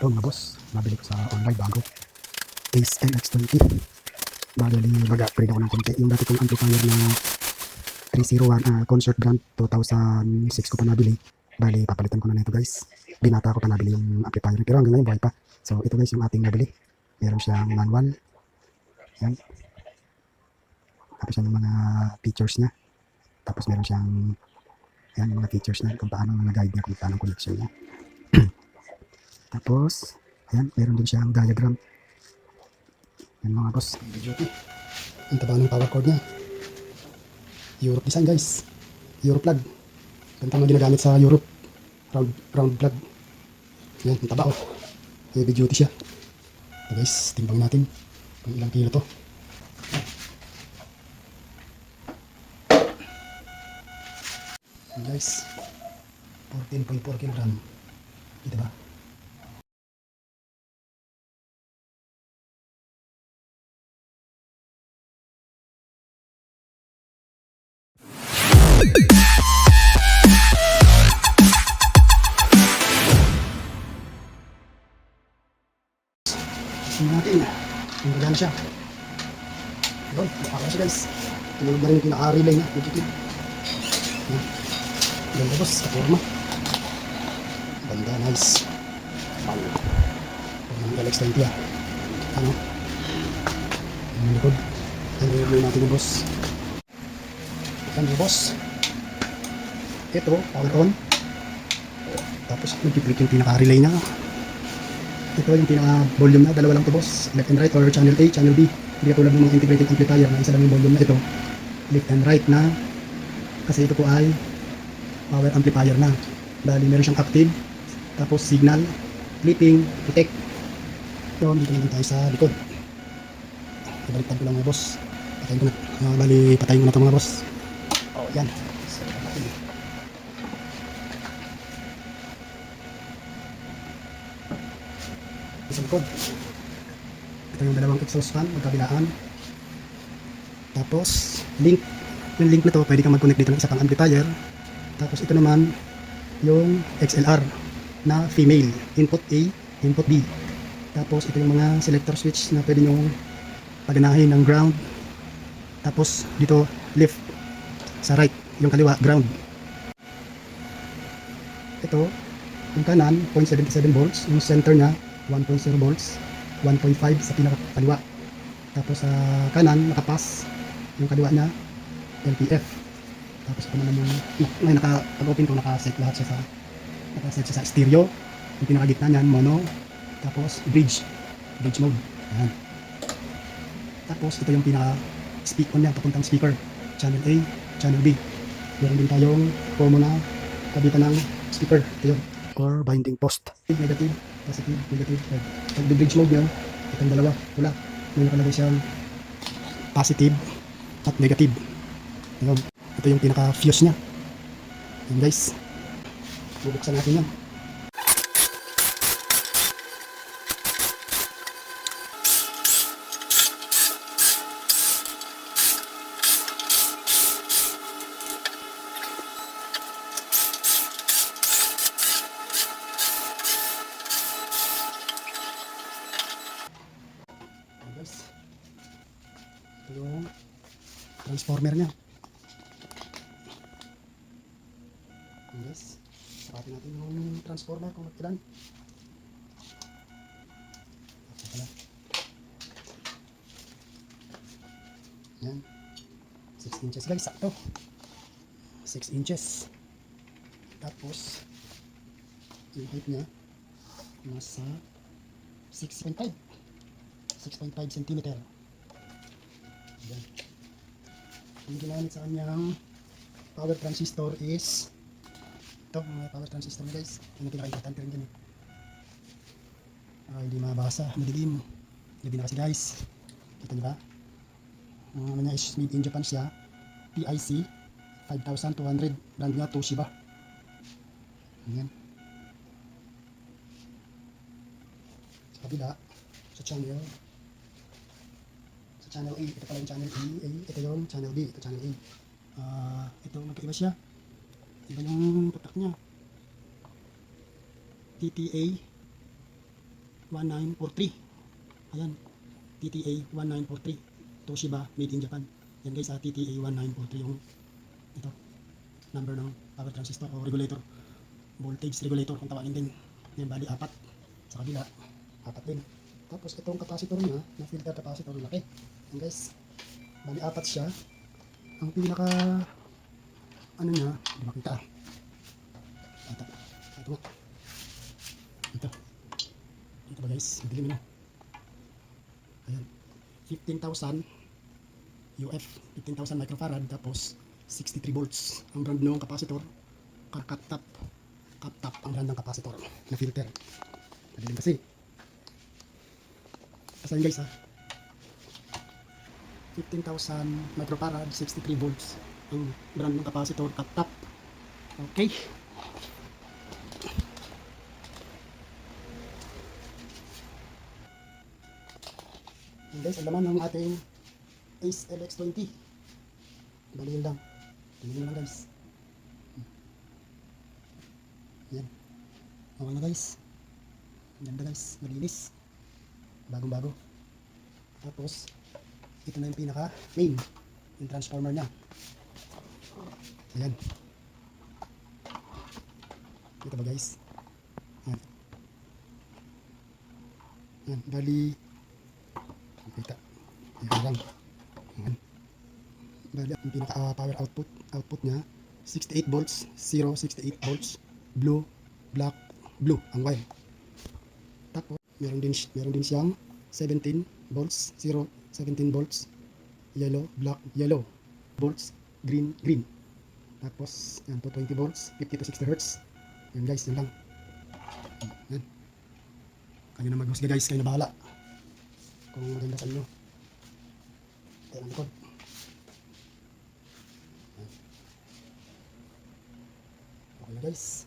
Ito mga boss, nabili ko sa online bago. Ace NX20. Bali, mag-upgrade ako ng konti. Yung dati kong amplifier na 301 concert brand 2006 ko pa nabili. Bali, papalitan ko na nito guys. Binata ko pa nabili yung amplifier. Pero hanggang ngayon buhay pa. So ito guys yung ating nabili. Meron siyang manual. Yan. Tapos yan yung mga features niya. Tapos meron siyang yan yung mga features niya. Kung paano mga guide niya. Kung paano connection niya. Tapos, ayan, meron din siyang diagram. Yan mga boss. Ang taba ng power cord niya. Europe design guys. Europe plug. Ganito ang ginagamit sa Europe. Round plug. Yan, ang taba oh. Heavy duty siya. Ito guys, timbang natin. Kung ilang kilo to. Yan guys. 14.4 kilogram. Ito ba? Tingnan natin. Yung gagana siya. Yun, nakaka siya guys. Tinulog na rin yung pinaka-relay niya. Nagkikip. Ganda boss, kaporma. Ganda, nice. Ang Galaxy 20 ah. Ano? Yung likod. Ang relay natin yung boss. Yan yung boss. Ito, power on. Tapos nag-click yung pinaka-relay niya. Ito yung pinaka-volume na, dalawa lang to boss. Left and right or channel A, channel B. Hindi tulad ng mga integrated amplifier na isa lang yung volume na ito. Left and right na. Kasi ito po ay power amplifier na. Bali meron siyang active. Tapos signal, clipping, detect. Yun, dito naman tayo sa likod. Ibaliktad ko lang mga boss. Patayin ko na. Bali, patayin ko na ito mga boss. Oh, yan. Sa likod. Ito yung dalawang exhaust fan, magkabilaan. Tapos, link. Yung link na to, pwede kang mag-connect dito ng isa pang amplifier. Tapos ito naman, yung XLR na female. Input A, input B. Tapos ito yung mga selector switch na pwede nyo paganahin ng ground. Tapos dito, left. Sa right, yung kaliwa, ground. Ito, yung kanan, 0.77 volts. Yung center nya, 1.0 volts. 1.5 sa pinakakaliwa. Tapos sa kanan, nakapass. Yung kaliwa nya, LPF. Tapos ito naman yung ngayon pag-open ko, nakaset lahat siya sa stereo. Yung pinakagitna niyan, mono. Tapos bridge mode. Ayan. Tapos ito yung pinaka-speak on niya, papuntang speaker. Channel A, channel B. Meron din tayong common na kabitan ng speaker. Ito yung core binding post. Negative, positive, negative. Pag bridge mode niya, itong dalawa, pula. May nakalagay siyang positive at negative. Ayan. Ito yung pinaka-fuse niya. Yan guys. Bubuksan natin yan. Yan guys. Ito yung transformer niya. Yes. Saratin natin yung transformer kung ilan. Yan. 6 inches guys, sakto. 6 inches. Tapos, yung height niya, nasa 6.5. 6.5 cm. Yan. Ang ginamit sa kanyang power transistor is ito, mga power transistor na guys. Yung pinaka-importante rin dyan. Hindi mabasa, madilim. Gabi na kasi guys. Kita nyo ba? Ang niya is made in Japan siya. PIC 5200. Brand niya Toshiba. Ayan. Sa kabila, sa channel A, ito pala yung channel A, ito yung channel B, ito channel A. Ito magkaiba siya. Iba yung tatak niya. TTA 1943. Ayan, TTA 1943. Toshiba, made in Japan. Yan guys, TTA 1943 yung ito, number ng power transistor o regulator. Voltage regulator kung tawagin din. Yan, bali apat. Sa kabila, apat din. Tapos itong capacitor niya, na filter capacitor, laki. Yan guys, bali apat siya. Ang pinaka ano niya, di makita. Ito nga. Ito ba guys, madilim na. Ayan, 15,000 UF, 15,000 microfarad, tapos 63 volts. Ang brand ng capacitor, Kaptap ang brand ng capacitor na filter. Madilim kasi. Kasi guys 15,000 microfarad, 63 volts ang brand ng capacitor, Kaptap. Okay. Yan guys, ang laman ng ating Ace LX20. Baliin lang. Tingnan lang guys. Yan. Okay na guys. Ganda guys. Malinis. Bagong bago. Tapos, ito na yung pinaka main. Yung transformer niya. Ayan. Ito ba guys? Yan. Yan. Bali. Kita. Yan lang. Yan. Bali, yung pinaka power output niya 68 volts, 0, 68 volts, blue, black, blue ang wire. Tapos meron din siyang 17 volts, 0, 17 volts, yellow, black, yellow, volts, green, green. Tapos yan, 220 volts, 50 to 60 hertz. Yan guys, yan lang. Yan. Kayo na maghusga guys, kayo na bahala kung maganda sa inyo. Kaya ang likod. Okay na guys.